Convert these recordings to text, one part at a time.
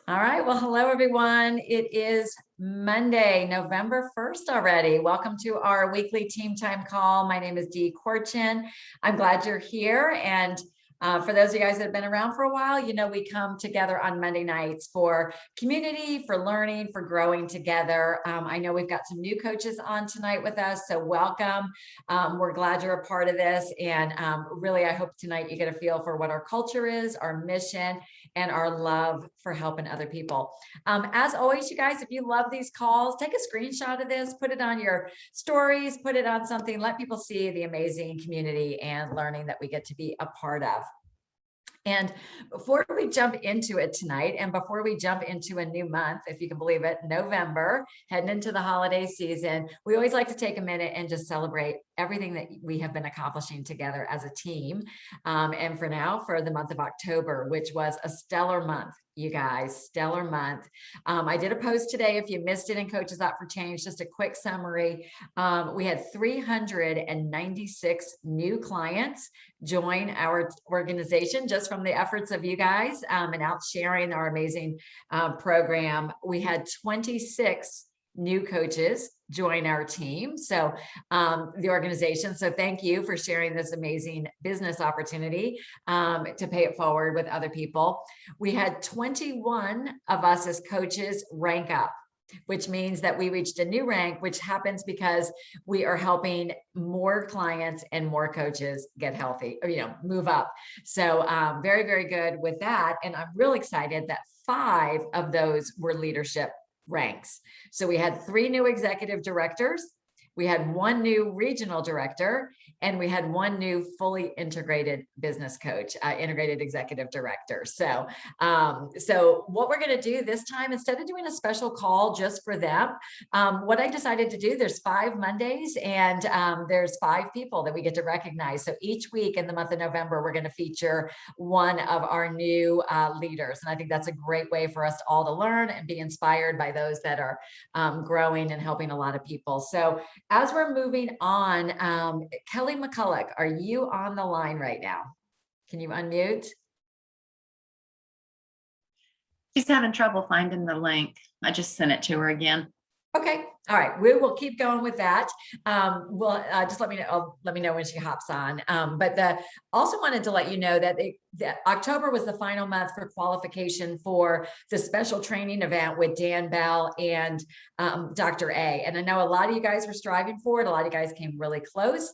All right. Well, hello, everyone. It is Monday, November 1st already. Welcome to our weekly team time call. My name is Dee Corchin. I'm glad you're here. And for those of you guys that have been around for a while, you know, we come together on Monday nights for community, for learning, for growing together. I know we've got some new coaches on tonight with us, so welcome. We're glad you're a part of this. And really, I hope tonight you get a feel for what our culture is, our mission, and our love for helping other people. As always, you guys, if you love these calls, take a screenshot of this, put it on your stories, put it on something, let people see the amazing community and learning that we get to be a part of. And before we jump into it tonight, and before we jump into a new month, if you can believe it, November, heading into the holiday season, we always like to take a minute and just celebrate everything that we have been accomplishing together as a team. And for now, for the month of October, which was a stellar month, you guys, stellar month. I did a post today. If you missed it in Coaches Up for Change, just a quick summary. We had 396 new clients join our organization just from the efforts of you guys and out sharing our amazing program. We had 26 new coaches join our team. So the organization. So thank you for sharing this amazing business opportunity to pay it forward with other people. We had 21 of us as coaches rank up, which means that we reached a new rank, which happens because we are helping more clients and more coaches get healthy, or, move up. So very, very good with that. And I'm really excited that 5 of those were leadership ranks. So we had 3 new executive directors, we had 1 new regional director, and we had 1 new fully integrated business coach, integrated executive director. So what we're going to do this time, instead of doing a special call just for them, what I decided to do, there's 5 Mondays and there's 5 people that we get to recognize. So each week in the month of November, we're going to feature one of our new leaders. And I think that's a great way for us all to learn and be inspired by those that are growing and helping a lot of people. So as we're moving on, Kelly McCulloch, are you on the line right now? Can you unmute? She's having trouble finding the link. I just sent it to her again. Okay. All right. We will keep going with that. Just let me know when she hops on. Also wanted to let you know that October was the final month for qualification for the special training event with Dan Bell and Dr. A. And I know a lot of you guys were striving for it. A lot of you guys came really close.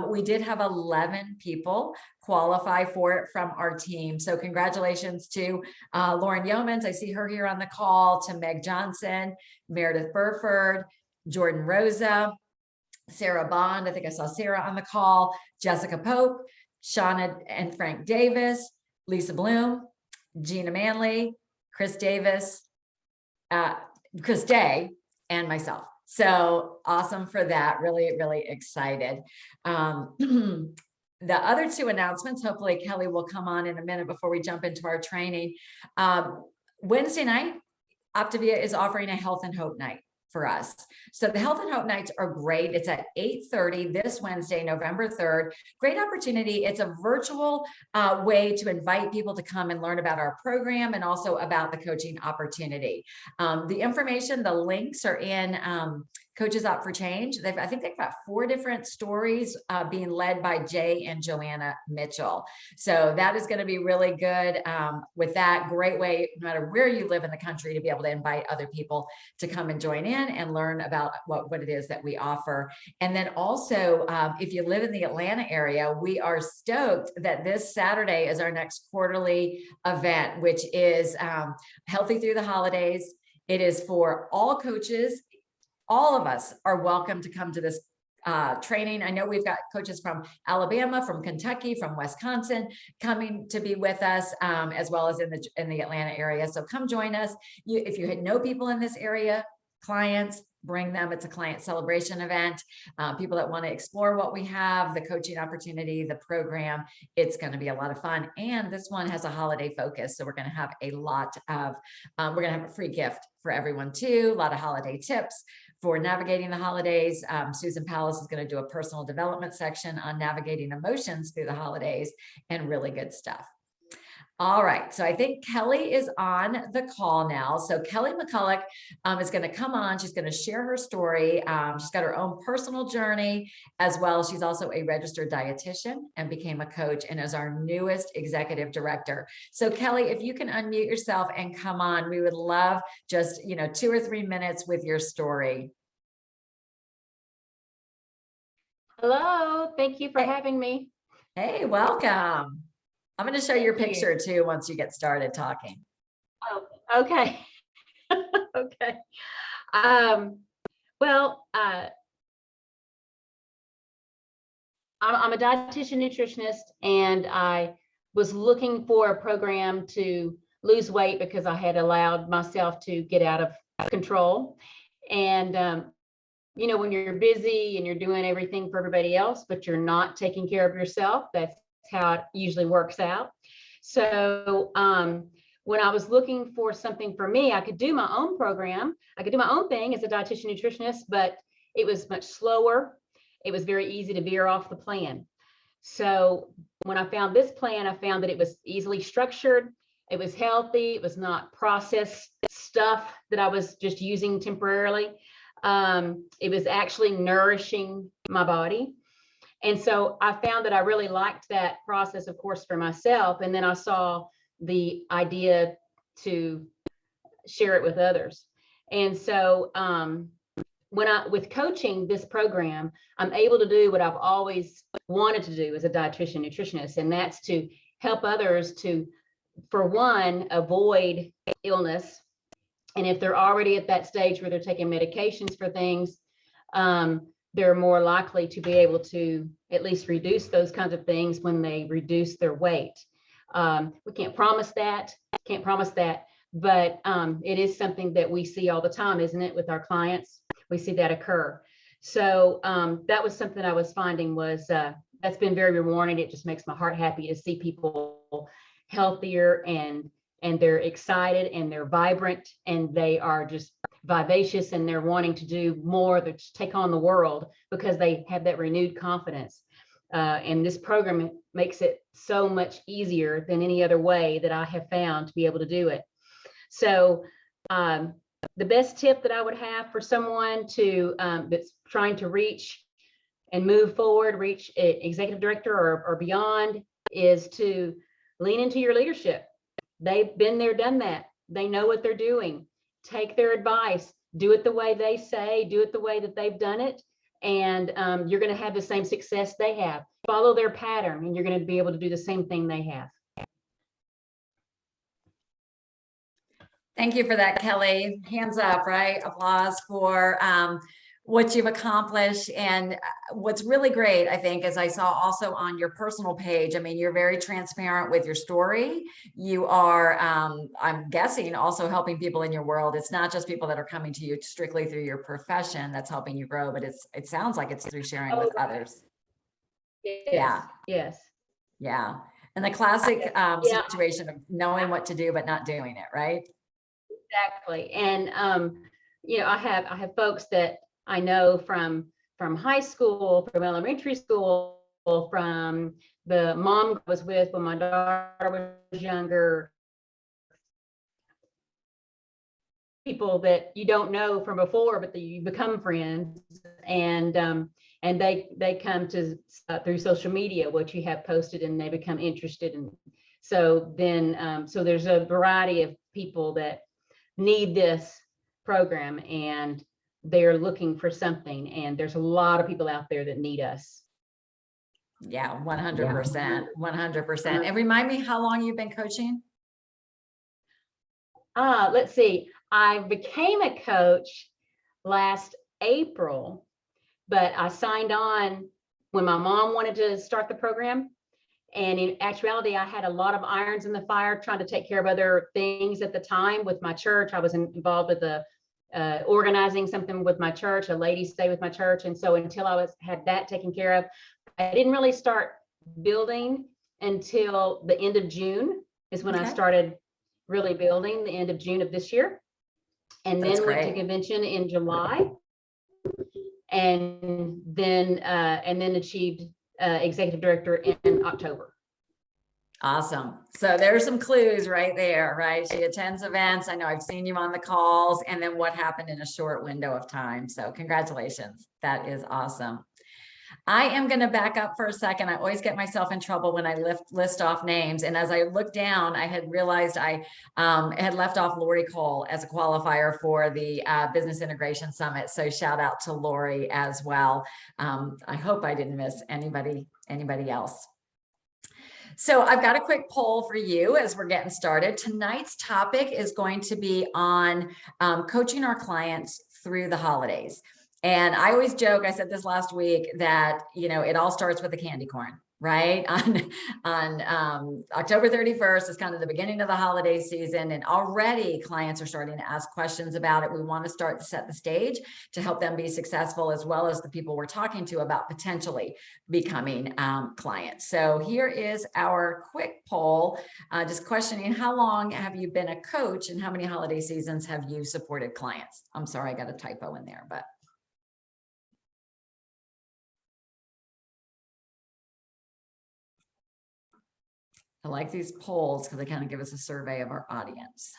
We did have 11 people qualify for it from our team. So congratulations to Lauren Yeomans. I see her here on the call, to Meg Johnson, Meredith Burford, Jordan Rosa, Sarah Bond. I think I saw Sarah on the call, Jessica Pope, Shauna and Frank Davis, Lisa Bloom, Gina Manley, Chris Davis, Chris Day, and myself. So awesome for that. Really, really excited. The other 2 announcements, hopefully Kelly will come on in a minute before we jump into our training. Wednesday night, Optavia is offering a Health and Hope night for us. So the Health and Hope nights are great. It's at 8:30 this Wednesday, November 3rd. Great opportunity. It's a virtual way to invite people to come and learn about our program and also about the coaching opportunity. The information, the links are in Coaches Up for Change. I think they've got 4 different stories being led by Jay and Joanna Mitchell. So that is going to be really good with that. Great way, no matter where you live in the country, to be able to invite other people to come and join in and learn about what it is that we offer. And then also, if you live in the Atlanta area, we are stoked that this Saturday is our next quarterly event, which is Healthy Through the Holidays. It is for all coaches. All of us are welcome to come to this training. I know we've got coaches from Alabama, from Kentucky, from Wisconsin coming to be with us, as well as in the Atlanta area. So come join us. If you know people in this area, clients, bring them. It's a client celebration event. People that want to explore what we have, the coaching opportunity, the program, it's going to be a lot of fun. And this one has a holiday focus. So we're going to have a lot of, we're going to have a free gift for everyone too. A lot of holiday tips for navigating the holidays. Susan Palace is going to do a personal development section on navigating emotions through the holidays, and really good stuff. All right, so I think Kelly is on the call now. So Kelly McCulloch is going to come on. She's going to share her story. She's got her own personal journey as well. She's also a registered dietitian and became a coach and is our newest executive director. So Kelly, if you can unmute yourself and come on, we would love just 2 or 3 minutes with your story. Hello, thank you for having me. Hey, welcome. I'm going to show your Thank you. picture too once you get started talking. Oh, okay. Okay. Well, I'm a dietitian nutritionist, and I was looking for a program to lose weight because I had allowed myself to get out of control. And when you're busy and you're doing everything for everybody else, but you're not taking care of yourself, that's how it usually works out. So when I was looking for something for me, I could do my own program. I could do my own thing as a dietitian nutritionist, but it was much slower. It was very easy to veer off the plan. So when I found this plan, I found that it was easily structured. It was healthy. It was not processed stuff that I was just using temporarily. It was actually nourishing my body. And so I found that I really liked that process, of course, for myself. And then I saw the idea to share it with others. And so with coaching this program, I'm able to do what I've always wanted to do as a dietitian nutritionist, and that's to help others to, for one, avoid illness. And if they're already at that stage where they're taking medications for things, they're more likely to be able to at least reduce those kinds of things when they reduce their weight. We can't promise that, but it is something that we see all the time, isn't it, with our clients? We see that occur. So that was something I was finding was that's been very rewarding. It just makes my heart happy to see people healthier, and they're excited and they're vibrant and they are just vivacious and they're wanting to do more, to take on the world because they have that renewed confidence. And this program makes it so much easier than any other way that I have found to be able to do it. So the best tip that I would have for someone to that's trying to reach and move forward, reach executive director or beyond, is to lean into your leadership. They've been there, done that. They know what they're doing. Take their advice, do it the way they say, do it the way that they've done it. And you're going to have the same success they have. Follow their pattern and you're going to be able to do the same thing they have. Thank you for that, Kelly. Hands up, right? Applause for what you've accomplished. And what's really great, I think, is I saw also on your personal page, I mean, you're very transparent with your story. You are, I'm guessing, also helping people in your world. It's not just people that are coming to you strictly through your profession that's helping you grow, but it sounds like it's through sharing with others. Yes. Yeah. Yes. Yeah. And the classic situation of knowing what to do, but not doing it, right? Exactly. And I have folks that I know from high school, from elementary school, from the mom I was with when my daughter was younger, people that you don't know from before, but that you become friends, and they come to through social media, what you have posted, and they become interested. And so then so there's a variety of people that need this program and they're looking for something, and there's a lot of people out there that need us. Yeah, 100%, 100%. And remind me how long you've been coaching? Let's see, I became a coach last April, but I signed on when my mom wanted to start the program. And in actuality, I had a lot of irons in the fire trying to take care of other things at the time with my church. I was involved with the organizing something with my church, a ladies' day with my church. And so until I had that taken care of, I didn't really start building until the end of June is when I started really building, the end of June of this year. And then went to convention in July, and then achieved executive director in October. Awesome. So there's some clues right there, right? She attends events. I know I've seen you on the calls, and then what happened in a short window of time. So congratulations. That is awesome. I am going to back up for a second. I always get myself in trouble when I list off names. And as I looked down, I had realized I had left off Lori Cole as a qualifier for the Business Integration Summit. So shout out to Lori as well. I hope I didn't miss anybody else. So I've got a quick poll for you as we're getting started. Tonight's topic is going to be on coaching our clients through the holidays. And I always joke, I said this last week, that, you know, it all starts with the candy corn, right? On October 31st is kind of the beginning of the holiday season. And already clients are starting to ask questions about it. We want to start to set the stage to help them be successful, as well as the people we're talking to about potentially becoming clients. So here is our quick poll, just questioning, how long have you been a coach and how many holiday seasons have you supported clients? I'm sorry, I got a typo in there, but. I like these polls because they kind of give us a survey of our audience.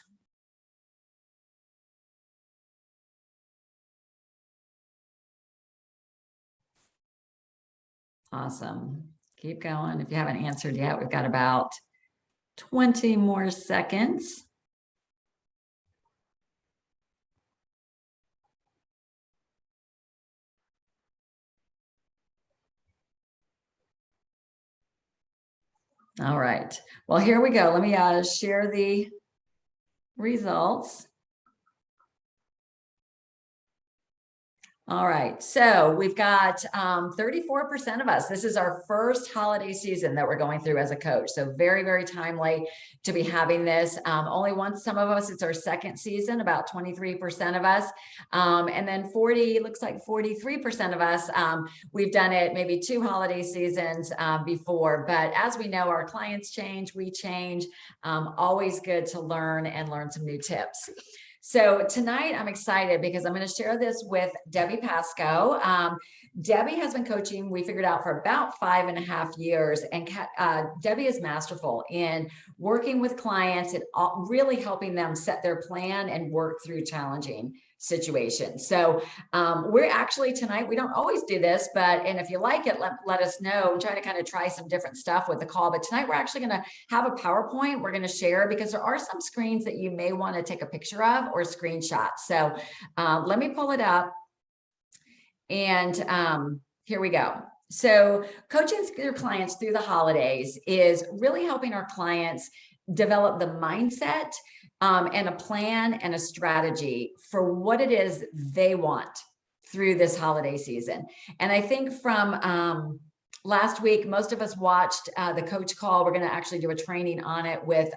Awesome. Keep going. If you haven't answered yet, we've got about 20 more seconds. All right. Well, here we go. Let me share the results. All right, so we've got 34% of us. This is our first holiday season that we're going through as a coach. So very, very timely to be having this. Only once, some of us, it's our second season, about 23% of us. And then looks like 43% of us, we've done it maybe 2 holiday seasons before. But as we know, our clients change, we change. Always good to learn and learn some new tips. So tonight I'm excited because I'm going to share this with Debbie Pasco. Debbie has been coaching, we figured out, for about 5.5 years. And Debbie is masterful in working with clients and really helping them set their plan and work through challenging situations. So we're actually tonight, we don't always do this, and if you like it, let us know. I'm trying to kind of try some different stuff with the call, but tonight we're actually going to have a PowerPoint we're going to share, because there are some screens that you may want to take a picture of or screenshot. So let me pull it up, and here we go. So coaching your clients through the holidays is really helping our clients develop the mindset and a plan and a strategy for what it is they want through this holiday season. And I think from last week, most of us watched the coach call. We're going to actually do a training on it with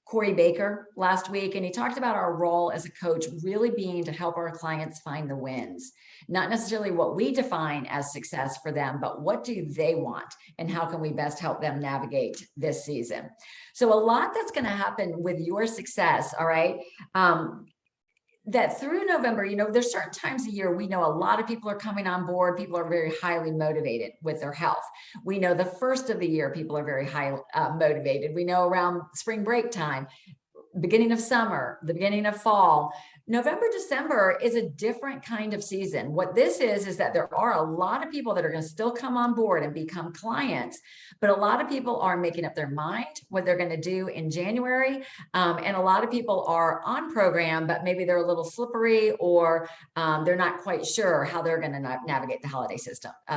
Corey Baker last week. And he talked about our role as a coach really being to help our clients find the wins, not necessarily what we define as success for them, but what do they want and how can we best help them navigate this season. So a lot that's going to happen with your success, all right, that through November, you know, there's certain times a year we know a lot of people are coming on board. People are very highly motivated with their health. We know the first of the year, people are very high motivated. We know around spring break time, beginning of summer, the beginning of fall. November, December is a different kind of season. What this is that there are a lot of people that are going to still come on board and become clients, but a lot of people are making up their mind what they're going to do in January. And a lot of people are on program, but maybe they're a little slippery, or they're not quite sure how they're going to navigate the holiday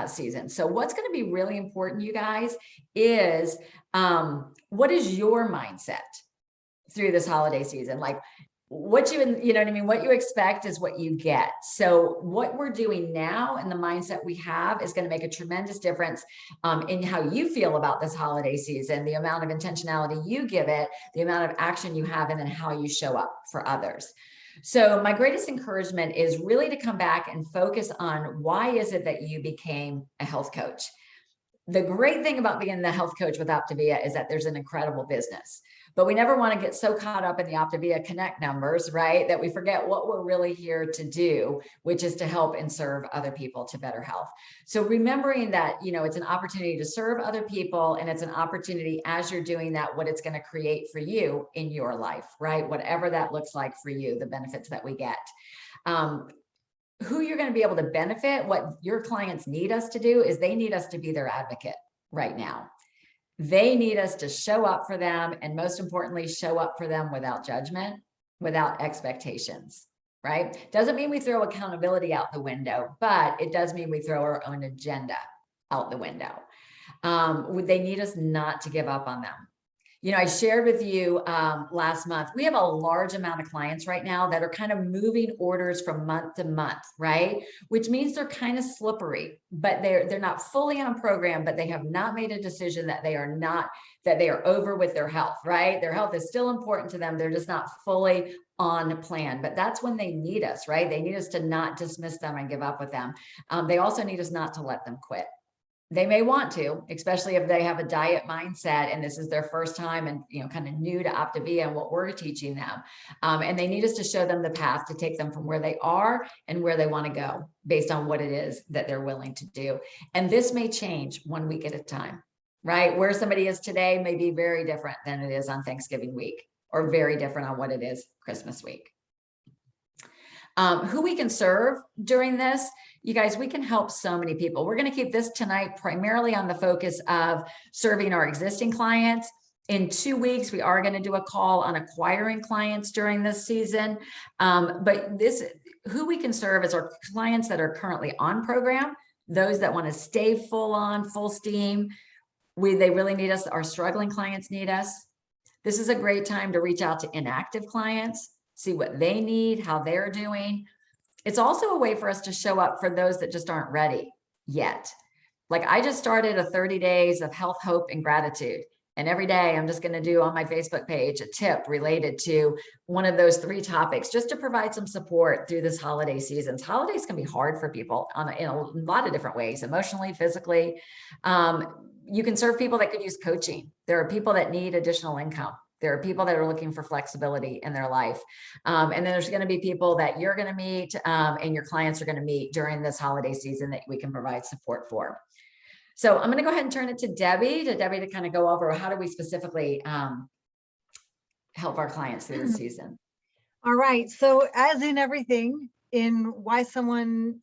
season. So what's going to be really important, you guys, is what is your mindset through this holiday season? Like, what you know what I mean? What you expect is what you get. So what we're doing now and the mindset we have is going to make a tremendous difference in how you feel about this holiday season, the amount of intentionality you give it, the amount of action you have, and then how you show up for others. So my greatest encouragement is really to come back and focus on, why is it that you became a health coach? The great thing about being the health coach with Optavia is that there's an incredible business. But we never want to get so caught up in the Optavia Connect numbers, right, that we forget what we're really here to do, which is to help and serve other people to better health. So remembering that, you know, it's an opportunity to serve other people, and it's an opportunity as you're doing that, what it's going to create for you in your life, right? Whatever that looks like for you, the benefits that we get. Who you're going to be able to benefit, what your clients need us to do is they need us to be their advocate right now. They need us to show up for them, and most importantly, show up for them without judgment, without expectations, right? Doesn't mean we throw accountability out the window, but it does mean we throw our own agenda out the window. They need us not to give up on them. You know, I shared with you last month, we have a large amount of clients right now that are kind of moving orders from month to month, right? Which means they're kind of slippery, but they're not fully on program, but they have not made a decision that they are over with their health, right? Their health is still important to them. They're just not fully on plan, but that's when they need us, right? They need us to not dismiss them and give up with them. They also need us not to let them quit. They may want to, especially if they have a diet mindset and this is their first time and, you know, kind of new to Optavia and what we're teaching them. And they need us to show them the path to take them from where they are and where they want to go based on what it is that they're willing to do. And this may change 1 week at a time, right? Where somebody is today may be very different than it is on Thanksgiving week, or very different on what it is Christmas week. Who we can serve during this, you guys, we can help so many people. We're going to keep this tonight primarily on the focus of serving our existing clients. In 2 weeks, we are going to do a call on acquiring clients during this season. But who we can serve is our clients that are currently on program, those that want to stay full steam. They really need us. Our struggling clients need us. This is a great time to reach out to inactive clients, see what they need, how they're doing. It's also a way for us to show up for those that just aren't ready yet. Like I just started a 30 days of health, hope, and gratitude. And every day I'm just going to do on my Facebook page a tip related to one of those 3 topics, just to provide some support through this holiday season. Holidays can be hard for people in a lot of different ways, emotionally, physically. You can serve people that could use coaching. There are people that need additional income. There are people that are looking for flexibility in their life. And then there's going to be people that you're going to meet and your clients are going to meet during this holiday season that we can provide support for. So I'm going to go ahead and turn it to Debbie to kind of go over how do we specifically help our clients through the season. All right. So as in everything, in why someone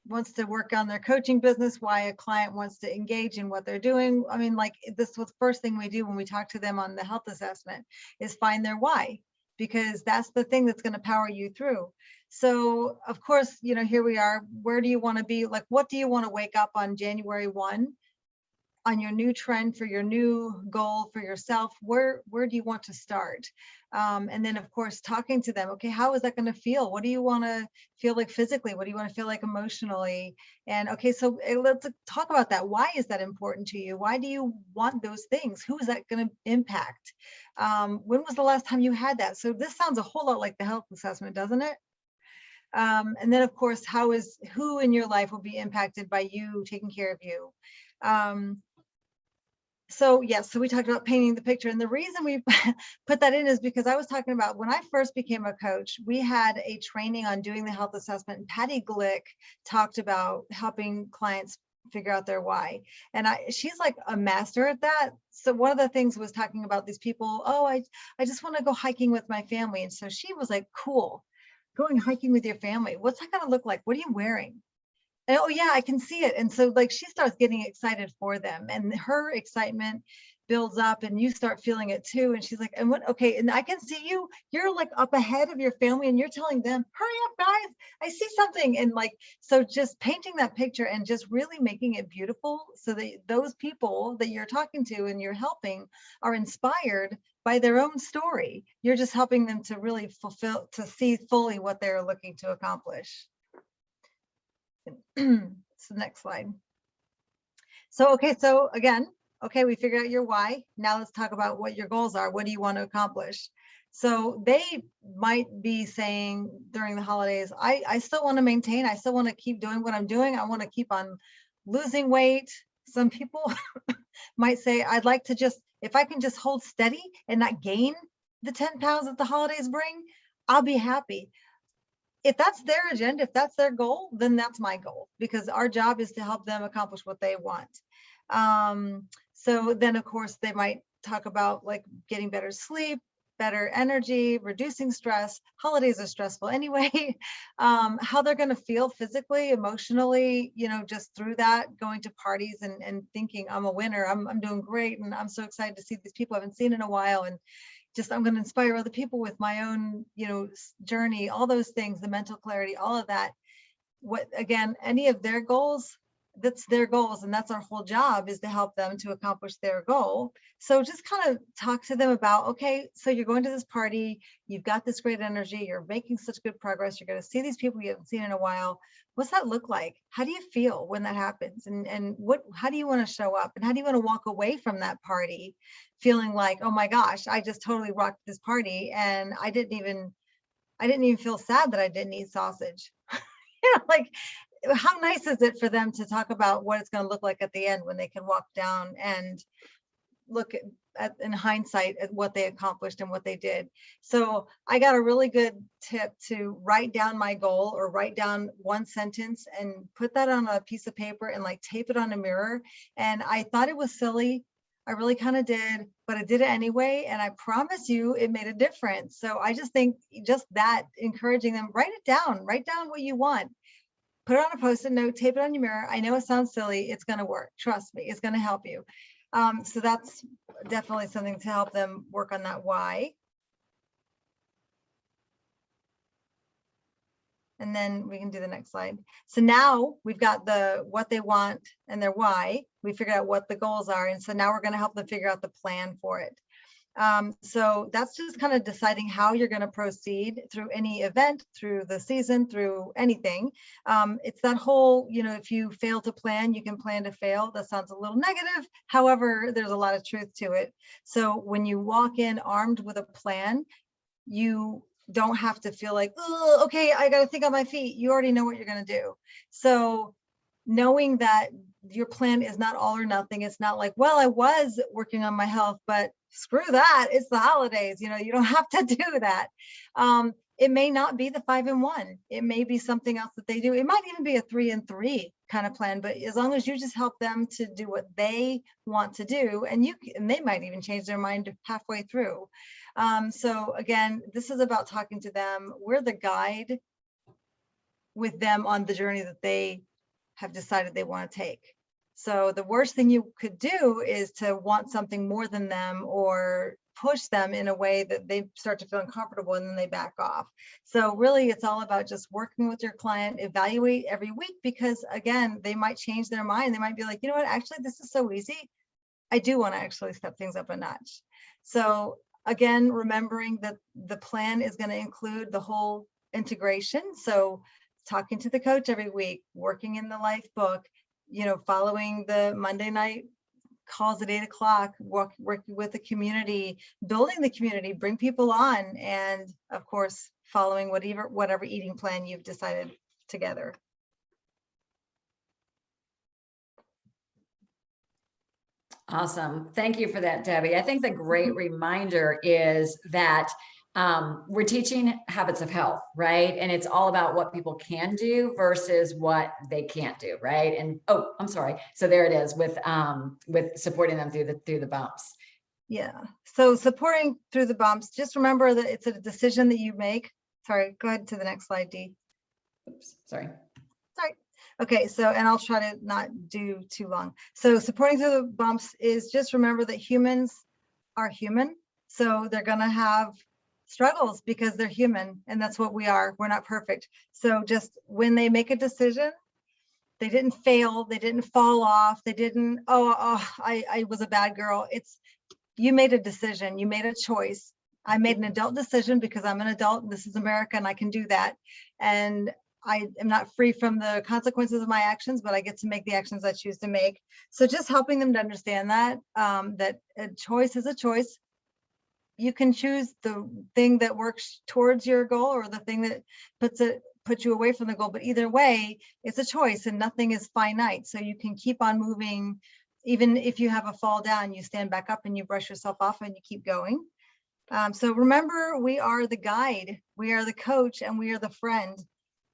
wants to work on their coaching business, why a client wants to engage in what they're doing. I mean, like this was the first thing we do when we talk to them on the health assessment is find their why, because that's the thing that's going to power you through. So of course, you know, here we are. Where do you want to be? Like, what do you want to wake up on January 1 on your new trend for your new goal for yourself? Where do you want to start? And then of course, talking to them, okay, how is that going to feel? What do you want to feel like physically? What do you want to feel like emotionally? And okay, so let's talk about that. Why is that important to you? Why do you want those things? Who is that going to impact? When was the last time you had that? So this sounds a whole lot like the health assessment, doesn't it? And then of course, who in your life will be impacted by you taking care of you? So yes, so we talked about painting the picture, and the reason we put that in is because I was talking about when I first became a coach, we had a training on doing the health assessment, and Patty Glick talked about helping clients figure out their why. And she's like a master at that. So one of the things was talking about these people, oh, I just want to go hiking with my family. And so she was like, cool, going hiking with your family. What's that going to look like? What are you wearing? And, oh yeah, I can see it. And so like she starts getting excited for them, and her excitement builds up and you start feeling it too. And she's like, and what, okay, and I can see you're like up ahead of your family and you're telling them, hurry up guys, I see something. And like, so just painting that picture and just really making it beautiful so that those people that you're talking to and you're helping are inspired by their own story. You're just helping them to really to see fully what they're looking to accomplish. So next slide. So, okay, so again, okay, we figured out your why. Now let's talk about what your goals are. What do you want to accomplish? So they might be saying during the holidays, I still want to maintain, I still want to keep doing what I'm doing. I want to keep on losing weight. Some people might say, I'd like to just, if I can just hold steady and not gain the 10 pounds that the holidays bring, I'll be happy. If that's their agenda, if that's their goal, then that's my goal, because our job is to help them accomplish what they want. So then of course they might talk about like getting better sleep, better energy, reducing stress. Holidays are stressful anyway. How they're going to feel physically, emotionally, just through that, going to parties and thinking I'm a winner, I'm doing great, and I'm so excited to see these people I haven't seen in a while, and just I'm going to inspire other people with my own, journey, all those things, the mental clarity, all of that. What, again, any of their goals, that's their goals, and that's our whole job, is to help them to accomplish their goal. So just kind of talk to them about, okay, so you're going to this party, you've got this great energy, you're making such good progress, you're going to see these people you haven't seen in a while. What's that look like? How do you feel when that happens? And how do you want to show up? And how do you want to walk away from that party feeling like, oh my gosh, I just totally rocked this party, and I didn't even feel sad that I didn't eat sausage. Like, how nice is it for them to talk about what it's going to look like at the end when they can walk down and look at in hindsight at what they accomplished and what they did. So I got a really good tip to write down my goal, or write down one sentence and put that on a piece of paper and like tape it on a mirror. And I thought it was silly. I really kind of did, but I did it anyway. And I promise you it made a difference. So I just think just that, encouraging them, write down what you want. Put it on a Post-it note, tape it on your mirror. I know it sounds silly. It's going to work. Trust me, it's going to help you. So that's definitely something to help them work on that why. And then we can do the next slide. So now we've got the what they want and their why. We figured out what the goals are. And so now we're going to help them figure out the plan for it. So that's just kind of deciding how you're going to proceed through any event, through the season, through anything. It's that whole, if you fail to plan, you can plan to fail. That sounds a little negative. However, there's a lot of truth to it. So when you walk in armed with a plan, you don't have to feel like, oh, okay, I got to think on my feet. You already know what you're going to do. So knowing that your plan is not all or nothing. It's not like, well, I was working on my health, but screw that, it's the holidays. You don't have to do that. It may not be the 5 and 1. It may be something else that they do. It might even be a 3 and 3 kind of plan, but as long as you just help them to do what they want to do, and they might even change their mind halfway through. So again, this is about talking to them. We're the guide with them on the journey that they have decided they want to take. So the worst thing you could do is to want something more than them, or push them in a way that they start to feel uncomfortable and then they back off. So really it's all about just working with your client, evaluate every week, because again, they might change their mind. They might be like, you know what, actually, this is so easy. I do want to actually step things up a notch. So again, remembering that the plan is going to include the whole integration. So talking to the coach every week, working in the life book, following the Monday night calls at 8 o'clock, working with the community, building the community, bring people on, and of course, following whatever eating plan you've decided together. Awesome. Thank you for that, Debbie. I think the great reminder is that we're teaching habits of health, right? And it's all about what people can do versus what they can't do, right? And oh, I'm sorry. So there it is with supporting them through the bumps. Yeah. So supporting through the bumps, just remember that it's a decision that you make. Sorry, go ahead to the next slide, Dee. Oops, sorry. Sorry. Okay, so, and I'll try to not do too long. So supporting through the bumps is just remember that humans are human. So they're going to have struggles because they're human, and that's what we are. We're not perfect. So just when they make a decision, they didn't fail, they didn't fall off, they didn't, I was a bad girl. It's, you made a decision, you made a choice. I made an adult decision because I'm an adult, and this is America, and I can do that. And I am not free from the consequences of my actions, but I get to make the actions I choose to make. So just helping them to understand that, that a choice is a choice. You can choose the thing that works towards your goal, or the thing that puts put you away from the goal, but either way, it's a choice and nothing is finite. So you can keep on moving. Even if you have a fall down, you stand back up and you brush yourself off and you keep going. So remember, we are the guide, we are the coach, and we are the friend,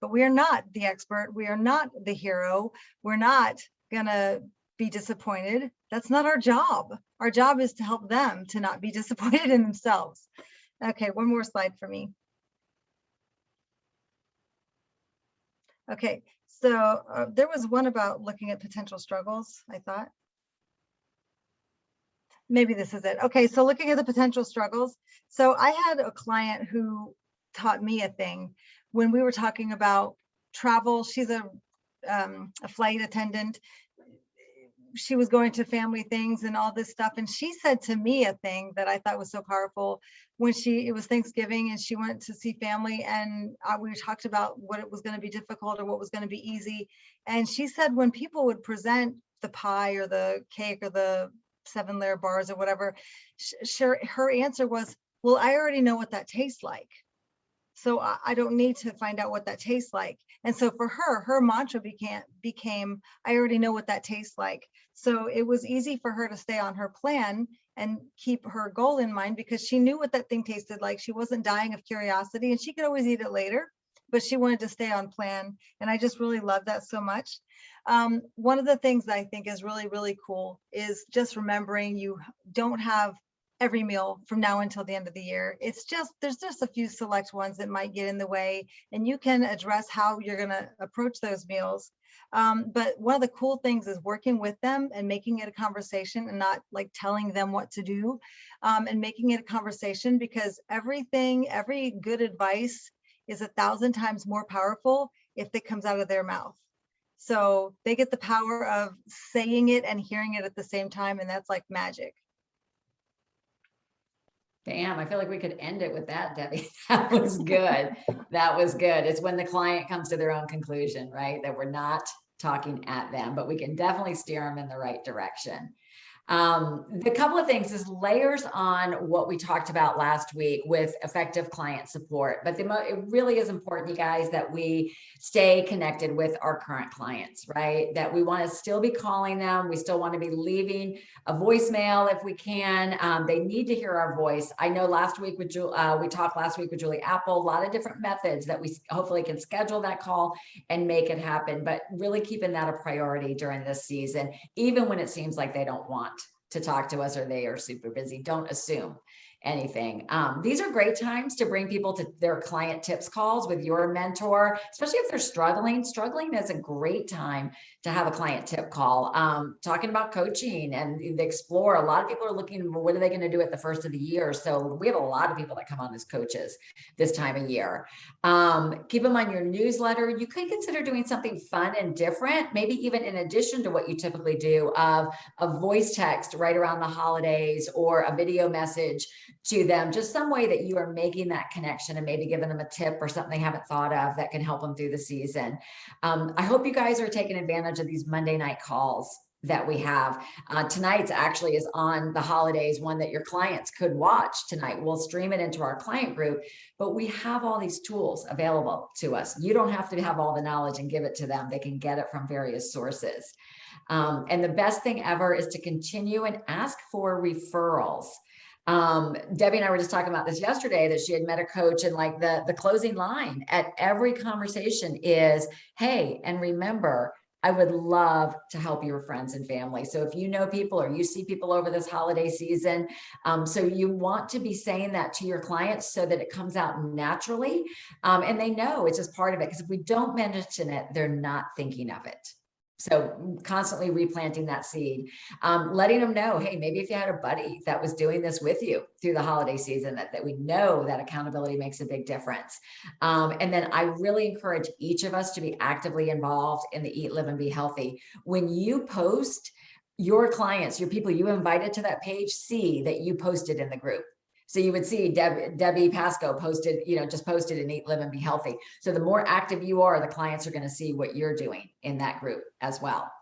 but we are not the expert. We are not the hero. We're not gonna be disappointed. That's not our job. Our job is to help them to not be disappointed in themselves. Okay, one more slide for me. Okay, so there was one about looking at potential struggles, I thought. Maybe this is it. Okay, so looking at the potential struggles. So I had a client who taught me a thing when we were talking about travel. She's a flight attendant. She was going to family things and all this stuff. And she said to me a thing that I thought was so powerful when it was Thanksgiving and she went to see family, and we talked about what it was going to be difficult or what was going to be easy. And she said, when people would present the pie or the cake or the 7-layer bars or whatever, her answer was, well, I already know what that tastes like. So I don't need to find out what that tastes like. And so for her mantra became, I already know what that tastes like. So it was easy for her to stay on her plan and keep her goal in mind because she knew what that thing tasted like. She wasn't dying of curiosity, and she could always eat it later, but she wanted to stay on plan. And I just really love that so much. One of the things that I think is really, really cool is just remembering you don't have every meal from now until the end of the year. There's just a few select ones that might get in the way, and you can address how you're going to approach those meals. But one of the cool things is working with them and making it a conversation and not like telling them what to do, and making it a conversation, because every good advice is 1,000 times more powerful if it comes out of their mouth. So they get the power of saying it and hearing it at the same time, and that's like magic. Bam, I feel like we could end it with that, Debbie. That was good. That was good. It's when the client comes to their own conclusion, right? That we're not talking at them, but we can definitely steer them in the right direction. The couple of things is layers on what we talked about last week with effective client support. But it really is important, you guys, that we stay connected with our current clients, right? That we want to still be calling them. We still want to be leaving a voicemail if we can. They need to hear our voice. I know last week with we talked last week with Julie Apple, a lot of different methods that we hopefully can schedule that call and make it happen, but really keeping that a priority during this season, even when it seems like they don't want to talk to us or they are super busy. Don't assume anything. These are great times to bring people to their client tips calls with your mentor, especially if they're struggling. Struggling is a great time to have a client tip call, talking about coaching and explore. A lot of people are looking for what are they going to do at the first of the year. So we have a lot of people that come on as coaches this time of year. Keep them on your newsletter. You could consider doing something fun and different, maybe even in addition to what you typically do, of a voice text right around the holidays or a video message to them, just some way that you are making that connection and maybe giving them a tip or something they haven't thought of that can help them through the season. I hope you guys are taking advantage of these Monday night calls that we have. Tonight's actually is on the holidays, one that your clients could watch tonight. We'll stream it into our client group, but we have all these tools available to us. You don't have to have all the knowledge and give it to them. They can get it from various sources. And the best thing ever is to continue and ask for referrals. Debbie and I were just talking about this yesterday, that she had met a coach, and like the closing line at every conversation is, hey, and remember, I would love to help your friends and family. So if you know people or you see people over this holiday season, so you want to be saying that to your clients so that it comes out naturally, and they know it's just part of it. Because if we don't mention it, they're not thinking of it. So constantly replanting that seed, letting them know, hey, maybe if you had a buddy that was doing this with you through the holiday season, that we know that accountability makes a big difference. And then I really encourage each of us to be actively involved in the Eat, Live, and Be Healthy. When you post, your clients, your people you invited to that page see that you posted in the group. So you would see Debbie Pasco posted, just posted an Eat, Live, and Be Healthy. So the more active you are, the clients are going to see what you're doing in that group as well.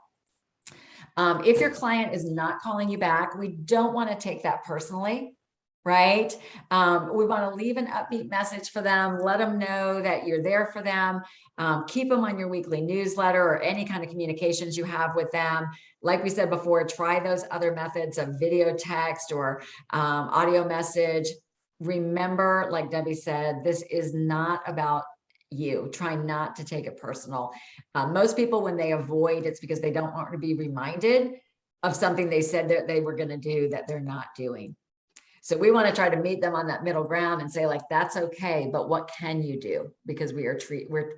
If your client is not calling you back, we don't want to take that personally, right? We want to leave an upbeat message for them, let them know that you're there for them. Keep them on your weekly newsletter or any kind of communications you have with them. Like we said before, try those other methods of video text or audio message. Remember, like Debbie said, this is not about you. Try not to take it personal. Most people, when they avoid, it's because they don't want to be reminded of something they said that they were going to do that they're not doing. So we want to try to meet them on that middle ground and say, like, that's okay, but what can you do? Because we're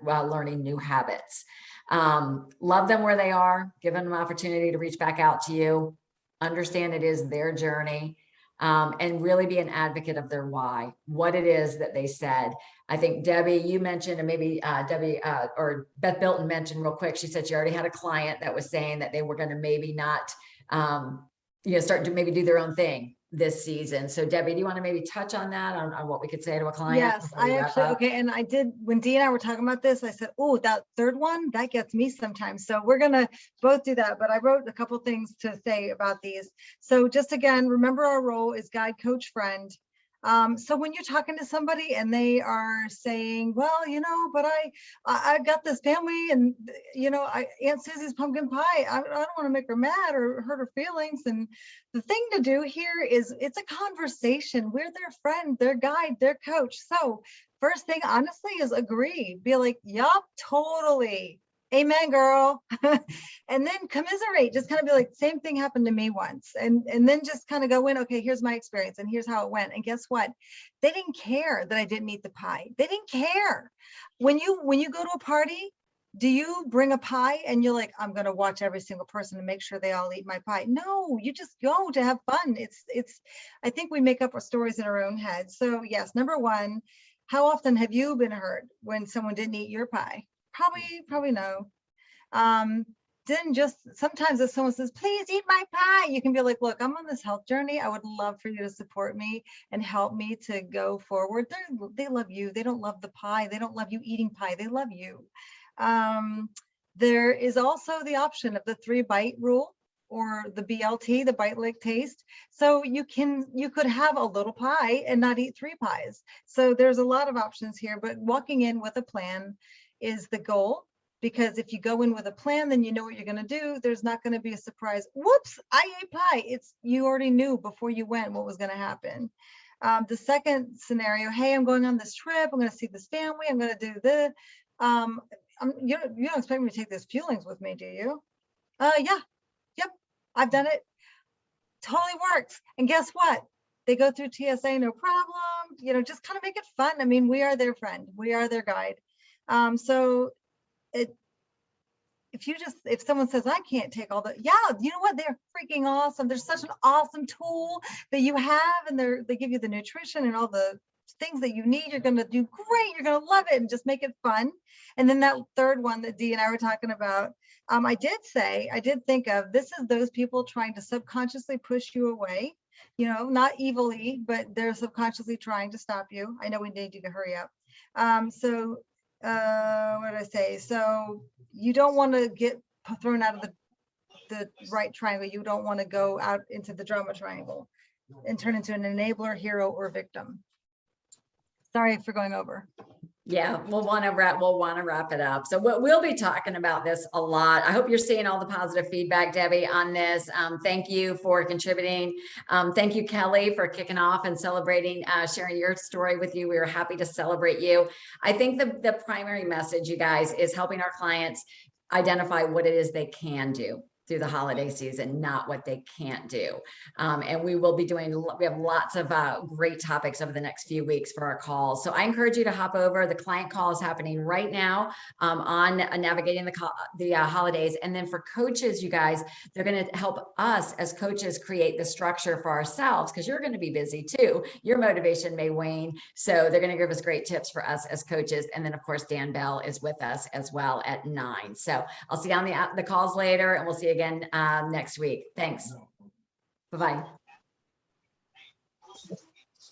learning new habits. Love them where they are, give them an opportunity to reach back out to you, understand it is their journey, and really be an advocate of their why, what it is that they said. I think Debbie, you mentioned, and maybe Debbie or Beth Bilton mentioned real quick, she said she already had a client that was saying that they were going to maybe not, start to maybe do their own thing this season. So Debbie, do you want to maybe touch on that, on what we could say to a client? Yes, before we I wrap actually, up? okay, and I did, when Dee and I were talking about this, I said, oh, that third one, that gets me sometimes. So we're gonna both do that, but I wrote a couple things to say about these. So just again, remember our role is guide, coach, friend. So when you're talking to somebody and they are saying, well, but I got this family and, Aunt Susie's pumpkin pie, I don't want to make her mad or hurt her feelings. And the thing to do here is it's a conversation. We're their friend, their guide, their coach. So first thing, honestly, is agree. Be like, yup, totally. Amen, girl. And then commiserate, just kind of be like, same thing happened to me once. And then just kind of go in, okay, here's my experience and here's how it went. And guess what? They didn't care that I didn't eat the pie. They didn't care. When you go to a party, do you bring a pie and you're like, I'm going to watch every single person to make sure they all eat my pie? No, you just go to have fun. I think we make up our stories in our own head. So yes, number one, how often have you been hurt when someone didn't eat your pie? Probably no. Then just sometimes if someone says, please eat my pie, you can be like, look, I'm on this health journey. I would love for you to support me and help me to go forward. They love you. They don't love the pie. They don't love you eating pie. They love you. There is also the option of the 3-bite rule or the BLT, the bite, lick, taste. So you could have a little pie and not eat 3 pies. So there's a lot of options here, but walking in with a plan is the goal, because if you go in with a plan, then you know what you're going to do. There's not going to be a surprise. Whoops, I ate pie. You already knew before you went what was going to happen. The second scenario, hey, I'm going on this trip. I'm going to see this family. I'm going to do this. You don't expect me to take these feelings with me, do you? Yeah, yep, I've done it. Totally works. And guess what? They go through TSA, no problem. Just kind of make it fun. I mean, we are their friend. We are their guide. So if someone says, I can't take all yeah, you know what? They're freaking awesome. They're such an awesome tool that you have, and they give you the nutrition and all the things that you need. You're going to do great. You're going to love it, and just make it fun. And then that third one that Dee and I were talking about, I did think of, this is those people trying to subconsciously push you away, not evilly, but they're subconsciously trying to stop you. I know we need you to hurry up. What did I say? So you don't want to get thrown out of the right triangle. You don't want to go out into the drama triangle and turn into an enabler, hero, or victim. Sorry for going over. Yeah, we'll want to wrap it up. So we'll be talking about this a lot. I hope you're seeing all the positive feedback, Debbie, on this. Thank you for contributing. Thank you, Kelly, for kicking off and celebrating, sharing your story with you. We were happy to celebrate you. I think the primary message, you guys, is helping our clients identify what it is they can do through the holiday season, not what they can't do. And we will be we have lots of great topics over the next few weeks for our calls. So I encourage you to hop over. The client call is happening right now on navigating the holidays. And then for coaches, you guys, they're gonna help us as coaches create the structure for ourselves, because you're gonna be busy too. Your motivation may wane. So they're gonna give us great tips for us as coaches. And then of course, Dan Bell is with us as well at 9. So I'll see you on the calls later, and we'll see you again next week. Thanks. Bye-bye.